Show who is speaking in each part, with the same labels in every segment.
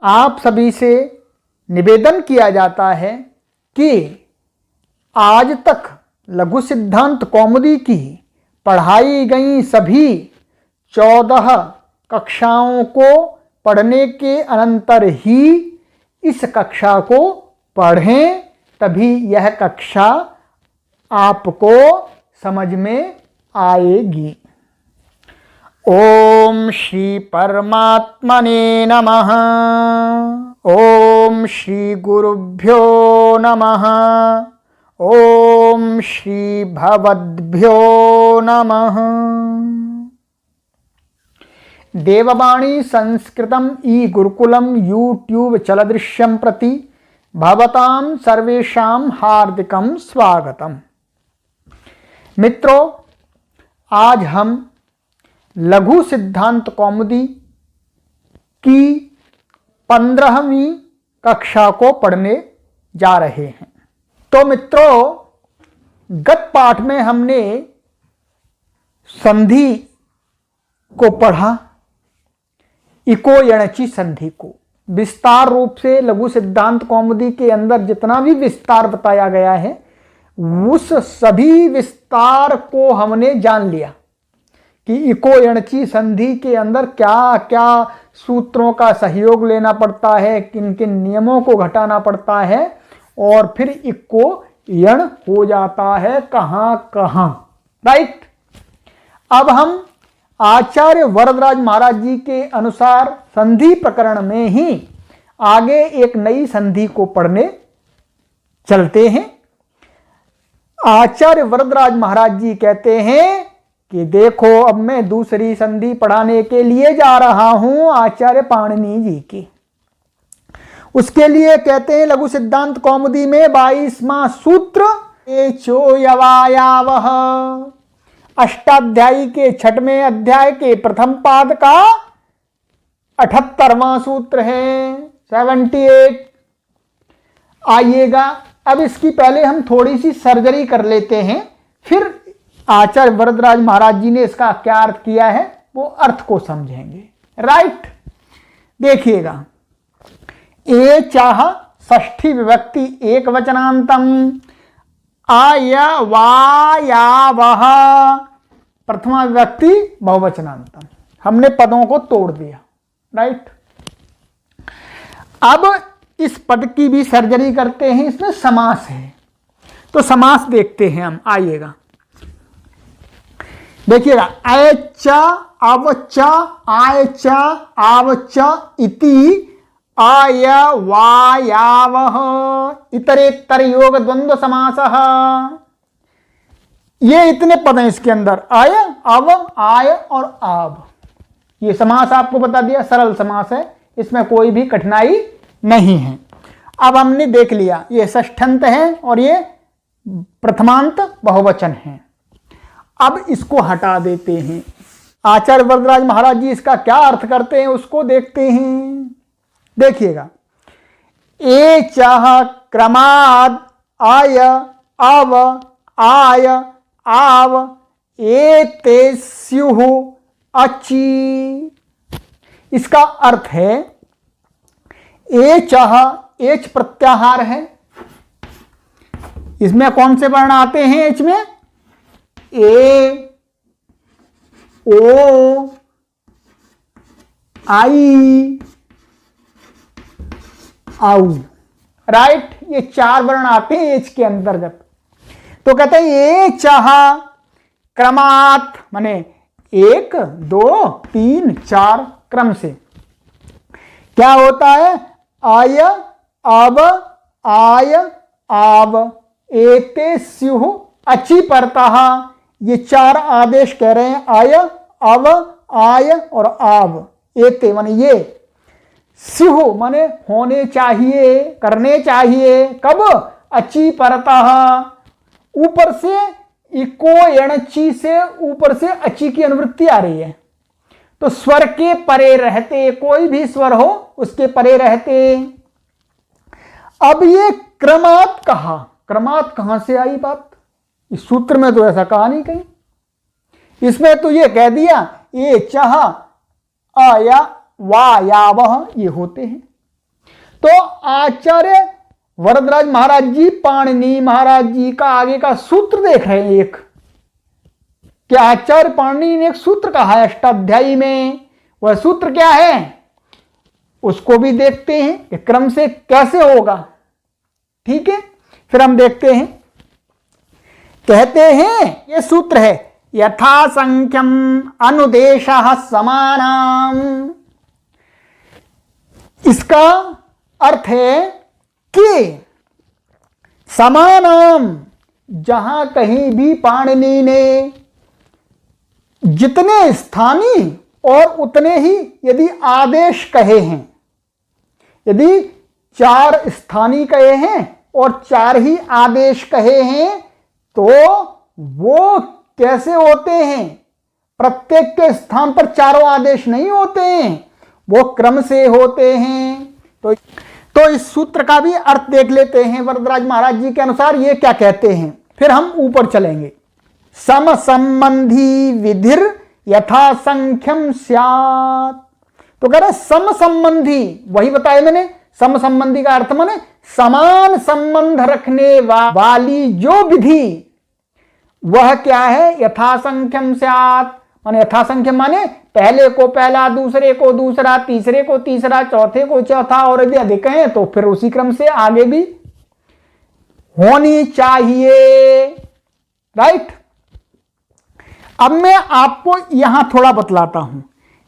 Speaker 1: आप सभी से निवेदन किया जाता है कि आज तक लघु सिद्धांत कौमुदी की पढ़ाई गई सभी 14 कक्षाओं को पढ़ने के अनंतर ही इस कक्षा को पढ़ें, तभी यह कक्षा आपको समझ में आएगी। ओम श्री परमात्मने नमः। ओम श्री गुरुभ्यो नमः। ओम श्री भवद्भ्यो नमः। देववाणी संस्कृतम ई गुरुकुलम यूट्यूब चलदृश्यम प्रति भवतां सर्वेषां हार्दिकं स्वागतम। मित्रों, आज हम लघु सिद्धांत कौमुदी की 15वीं कक्षा को पढ़ने जा रहे हैं। तो मित्रों, गत पाठ में हमने संधि को पढ़ा, इको यणचि संधि को विस्तार रूप से। लघु सिद्धांत कौमुदी के अंदर जितना भी विस्तार बताया गया है, उस सभी विस्तार को हमने जान लिया कि इको यणचि संधि के अंदर क्या क्या सूत्रों का सहयोग लेना पड़ता है, किन किन नियमों को घटाना पड़ता है, और फिर इको यण हो जाता है कहां कहां। राइट। अब हम आचार्य वरदराज महाराज जी के अनुसार संधि प्रकरण में ही आगे एक नई संधि को पढ़ने चलते हैं। आचार्य वरदराज महाराज जी कहते हैं कि देखो, अब मैं दूसरी संधि पढ़ाने के लिए जा रहा हूं आचार्य पाणिनि जी की। उसके लिए कहते हैं लघु सिद्धांत कौमुदी में 22वां सूत्र एचो यवायावह, अष्टाध्यायी के 6वें अध्याय के प्रथम पाद का 78वां सूत्र है, 78। आइएगा, अब इसकी पहले हम थोड़ी सी सर्जरी कर लेते हैं, फिर आचार्य वरदराज महाराज जी ने इसका क्या अर्थ किया है वो अर्थ को समझेंगे। राइट। देखिएगा, ए चाह षष्ठी विभक्ति एक वचनांतम आय वायावह प्रथमा विभक्ति बहुवचनांतम। हमने पदों को तोड़ दिया। राइट। अब इस पद की भी सर्जरी करते हैं, इसमें समास है, तो समास देखते हैं हम। आइएगा, देखिएगा, ऐच अवच आयच आवच इति आय वायावह इतरेतर योग द्वंद्व समासः। ये इतने पद हैं इसके अंदर, आय अव आय और आव। ये समास आपको बता दिया, सरल समास है, इसमें कोई भी कठिनाई नहीं है। अब हमने देख लिया ये षष्ठंत है और ये प्रथमांत बहुवचन है। अब इसको हटा देते हैं। आचार्य वरदराज महाराज जी इसका क्या अर्थ करते हैं उसको देखते हैं। देखिएगा, ए चाह क्रमाद आय अव आय आव एते स्युः अचि। इसका अर्थ है ए चाह, एच प्रत्याहार है। इसमें कौन से वर्ण आते हैं एच में? ए, ओ, आई, आउ। राइट। ये 4 वर्ण आते हैं एच के अंतर्गत। तो कहते हैं ये चाह क्रमात्, माने 1 2 3 4 क्रम से क्या होता है? आय अब आय आव एते स्युः अचि परतः। ये 4 आदेश कह रहे हैं, आय अव आय और आव। एते माने ये, स्युः माने होने चाहिए, करने चाहिए। कब? अचि परतः। ऊपर से इको यणचि से ऊपर से अचि की अनुवृत्ति आ रही है, तो स्वर के परे रहते, कोई भी स्वर हो उसके परे रहते। अब ये क्रमात् कहा, क्रमात् कहां से आई बात? इस सूत्र में तो ऐसा कहा नहीं कहीं। इसमें तो ये कह दिया ये चाह आया वायावह ये होते हैं, तो आचार्य वरदराज महाराज जी पाणिनि महाराज जी का आगे का सूत्र देख रहे हैं एक, कि आचार्य पाणिनि ने एक सूत्र कहा है अष्टाध्यायी में, वह सूत्र क्या है उसको भी देखते हैं कि क्रम से कैसे होगा। ठीक है, फिर हम देखते हैं। कहते हैं ये सूत्र है यथा संख्यम अनुदेशः समानाम। इसका अर्थ है कि समानाम, जहां कहीं भी पाणिनि ने जितने स्थानीय और उतने ही यदि आदेश कहे हैं, यदि 4 स्थानीय कहे हैं और 4 ही आदेश कहे हैं, तो वो कैसे होते हैं? प्रत्येक के स्थान पर 4 आदेश नहीं होते हैं, वो क्रम से होते हैं। तो इस सूत्र का भी अर्थ देख लेते हैं वरदराज महाराज जी के अनुसार ये क्या कहते हैं, फिर हम ऊपर चलेंगे। सम संबंधी विधिर यथा संख्यम स्यात्। तो कह रहे सम संबंधी, वही बताया मैंने, सम संबंधी का अर्थ माने समान संबंध रखने वाली जो विधि, वह क्या है? यथासंख्यम स्यात्, माने यथासंख्यम माने पहले को पहला, दूसरे को दूसरा, तीसरे को तीसरा, चौथे को चौथा, और यदि अधिक है तो फिर उसी क्रम से आगे भी होनी चाहिए। राइट। अब मैं आपको यहां थोड़ा बतलाता हूं,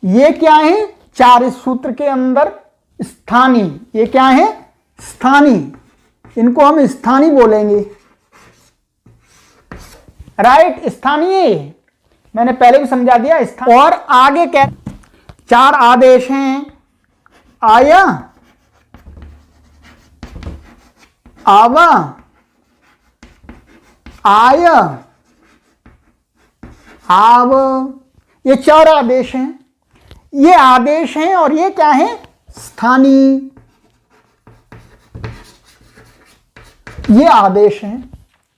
Speaker 1: ये क्या है? 4 सूत्र के अंदर स्थानीय, ये क्या है? स्थानीय, इनको हम स्थानीय बोलेंगे। राइट, स्थानीय मैंने पहले भी समझा दिया। और आगे क्या? 4 आदेश हैं, आय, आव, आय, आव, ये 4 आदेश हैं। ये आदेश हैं और ये क्या है? स्थानीय, ये आदेश हैं।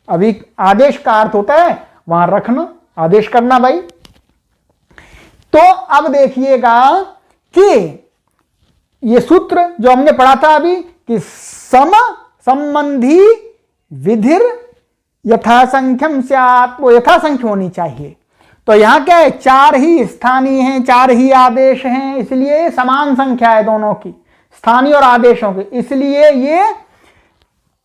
Speaker 1: अभी आदेश का अर्थ होता है वहां रखना, आदेश करना भाई। तो अब देखिएगा कि ये सूत्र जो हमने पढ़ा था अभी कि सम संबंधी विधिर यथासंख्यम स्यात्, वो यथासंख्य होनी चाहिए। तो यहां क्या है? 4 ही स्थानीय हैं, 4 ही आदेश हैं, इसलिए समान संख्या है दोनों की, स्थानीय और आदेशों की, इसलिए ये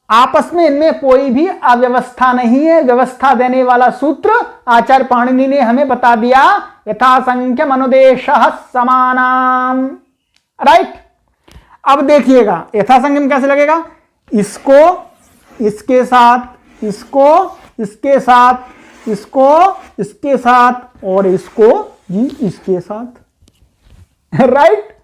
Speaker 1: आपस में इनमें कोई भी अव्यवस्था नहीं है। व्यवस्था देने वाला सूत्र आचार्य पाणिनि ने हमें बता दिया, यथासंख्यम अनुदेशः समानाम। राइट। अब देखिएगा यथासंख्यम कैसे लगेगा? इसको इसके साथ, इसको इसके साथ, इसको इसके साथ, और इसको जी इसके साथ। राइट।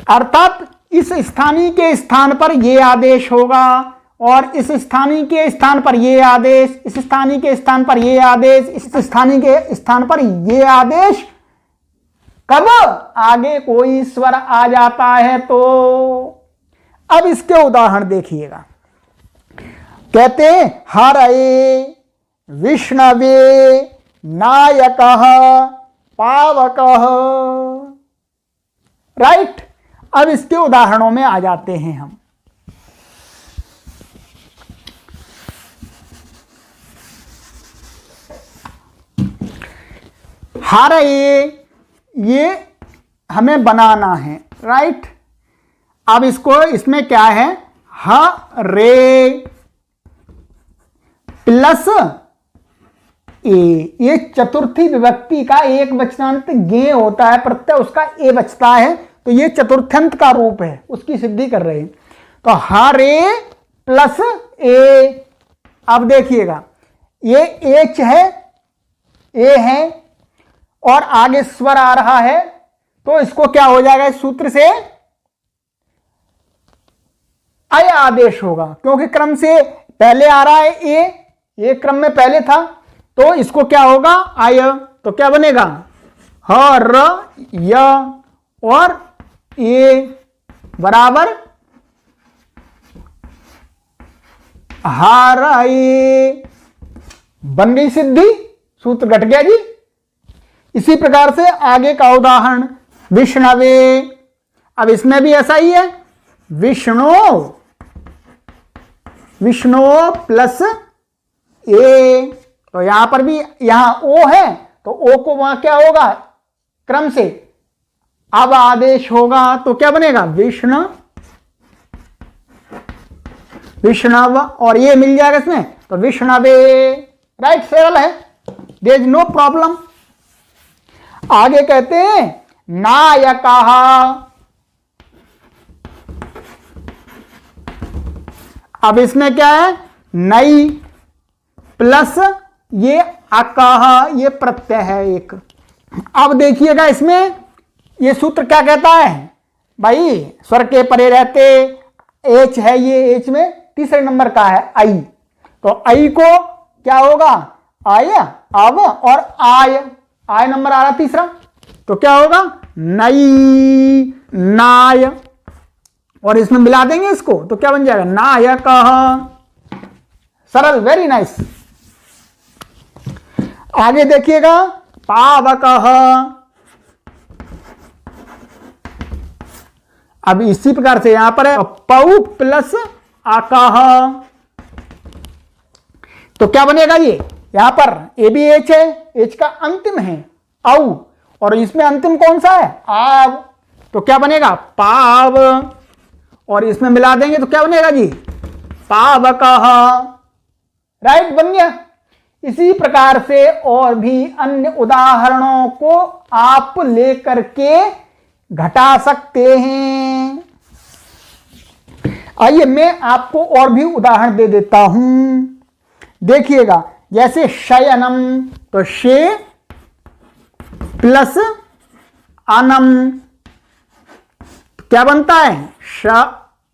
Speaker 1: अर्थात इस स्थानीय के स्थान पर यह आदेश होगा, और इस स्थानीय के स्थान पर ये आदेश, इस स्थानीय के स्थान पर ये आदेश, इस स्थानीय के स्थान पर ये आदेश। कब आगे कोई स्वर आ जाता है तो। अब इसके उदाहरण देखिएगा। कहते हैं हरये विष्णवे नायकः पावकः। राइट। अब इसके उदाहरणों में आ जाते हैं हम। हरये, ये हमें बनाना है। राइट। अब इसको, इसमें क्या है? ह रे प्लस ए, ये चतुर्थी विभक्ति का एक वचनांत गे होता है, प्रत्यय उसका ए बचता है, तो ये चतुर्थ्यंत का रूप है, उसकी सिद्धि कर रहे हैं। तो ह रे प्लस ए। अब देखिएगा ये एच है, ए है, और आगे स्वर आ रहा है, तो इसको क्या हो जाएगा? इस सूत्र से अय आदेश होगा, क्योंकि क्रम से पहले आ रहा है ए क्रम में पहले था, तो इसको क्या होगा? अय। तो क्या बनेगा? ह र य और ए बराबर हार ए। बन गई सिद्धि, सूत्र घट गया जी। इसी प्रकार से आगे का उदाहरण विष्णवे। अब इसमें भी ऐसा ही है, विष्णु, विष्णु प्लस ए। तो यहां पर भी यहां ओ है तो ओ को वहां क्या होगा क्रम से अब आदेश होगा तो क्या बनेगा विष्णु, विष्णव, और ये मिल जाएगा इसमें तो विष्णवे। राइट, सरल है, देयर इज नो प्रॉब्लम। आगे कहते हैं नायकः, अब इसमें क्या है नई प्लस ये अकह, ये प्रत्यय है एक। अब देखिएगा इसमें ये सूत्र क्या कहता है भाई, स्वर के परे रहते एच है, ये एच में तीसरे नंबर का है आई, तो आई को क्या होगा आय अब और आय, आय नंबर आ रहा तीसरा तो क्या होगा नई नाय, और इसमें मिला देंगे इसको तो क्या बन जाएगा नायकः। सरल, वेरी नाइस। आगे देखिएगा पावकः, अब इसी प्रकार से यहां पर है पौ प्लस आकः, तो क्या बनेगा ये यहां पर ए बी एच है, एच का अंतिम है औ, और इसमें अंतिम कौन सा है आव, तो क्या बनेगा पाव, और इसमें मिला देंगे तो क्या बनेगा जी पावकः। राइट, बन गया। इसी प्रकार से और भी अन्य उदाहरणों को आप लेकर के घटा सकते हैं। आइए मैं आपको और भी उदाहरण दे देता हूं, देखिएगा जैसे शयनम, तो शे प्लस अनम क्या बनता है श,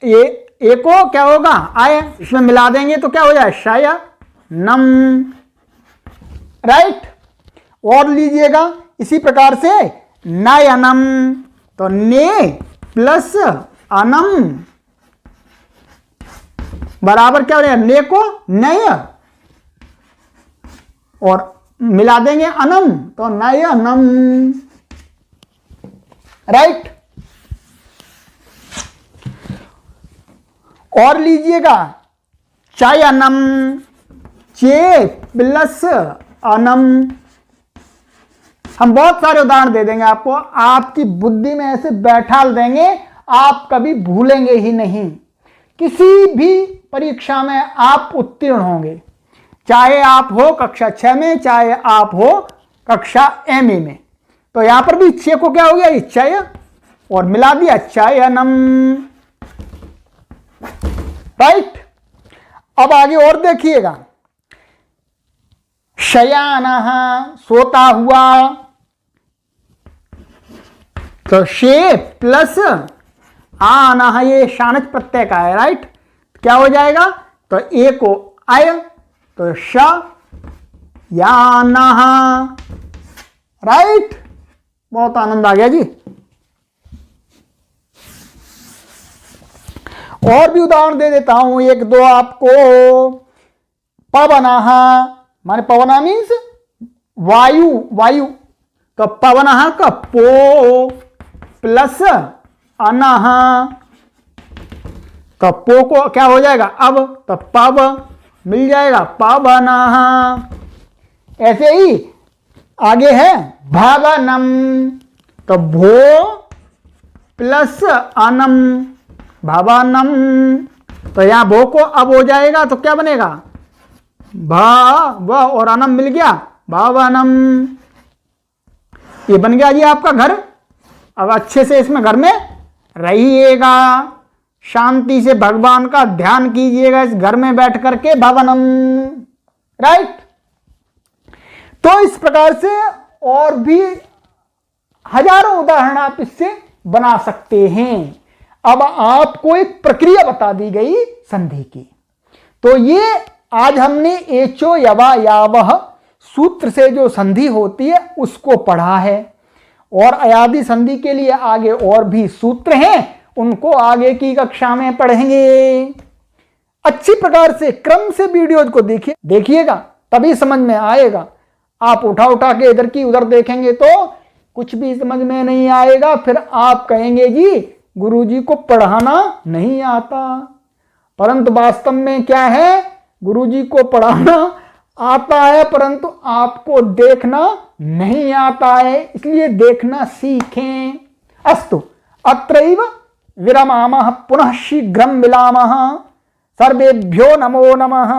Speaker 1: ए को क्या होगा आय, इसमें मिला देंगे तो क्या हो जाए शयनम। राइट, और लीजिएगा इसी प्रकार से नयनम, तो ने प्लस अनम बराबर क्या हो जाएगा ने को नय, और मिला देंगे अनम तो नयनम। राइट, और लीजिएगा चयनम, चे प्लस अनम। हम बहुत सारे उदाहरण दे देंगे आपको, आपकी बुद्धि में ऐसे बैठा देंगे आप कभी भूलेंगे ही नहीं। किसी भी परीक्षा में आप उत्तीर्ण होंगे, चाहे आप हो कक्षा 6 में, चाहे आप हो कक्षा एमए में। तो यहां पर भी छे को क्या हो गया चय, और मिला दिया चयनम। राइट, अब आगे और देखिएगा शयानः, सोता हुआ, तो शे प्लस आनः, ये शानच प्रत्यय का है। राइट, क्या हो जाएगा तो ए को आय तो श यानः। राइट, बहुत आनंद आ गया जी। और भी उदाहरण दे देता हूं एक दो आपको। पवनः, माने पवना मीन्स वायु, वायु, तो पवनः का पो प्लस अनः, तो पो को क्या हो जाएगा अब तो पव मिल जाएगा पवनः। ऐसे ही आगे है भवनम, तो भो प्लस अनम भवनम, तो यहां भो को अब हो जाएगा तो क्या बनेगा व और अनम मिल गया भवनम। ये बन गया जी आपका घर। अब अच्छे से इसमें घर में रहिएगा, शांति से भगवान का ध्यान कीजिएगा इस घर में बैठ करके भवनम। राइट, तो इस प्रकार से और भी हजारों उदाहरण आप इससे बना सकते हैं। अब आपको एक प्रक्रिया बता दी गई संधि की, तो ये आज हमने एचो यवा यावह सूत्र से जो संधि होती है उसको पढ़ा है, और अयादि संधि के लिए आगे और भी सूत्र हैं, उनको आगे की कक्षा में पढ़ेंगे। अच्छी प्रकार से क्रम से वीडियो को देखिएगा तभी समझ में आएगा। आप उठा के इधर की उधर देखेंगे तो कुछ भी समझ में नहीं आएगा, फिर आप कहेंगे जी गुरुजी को पढ़ाना नहीं आता, परंतु वास्तव में क्या है, गुरुजी को पढ़ाना आता है परंतु आपको देखना नहीं आता है, इसलिए देखना सीखें। अस्तु अत्रैव विरमामः, पुनः शीघ्रं मिलामः। सर्वेभ्यो नमो नमः।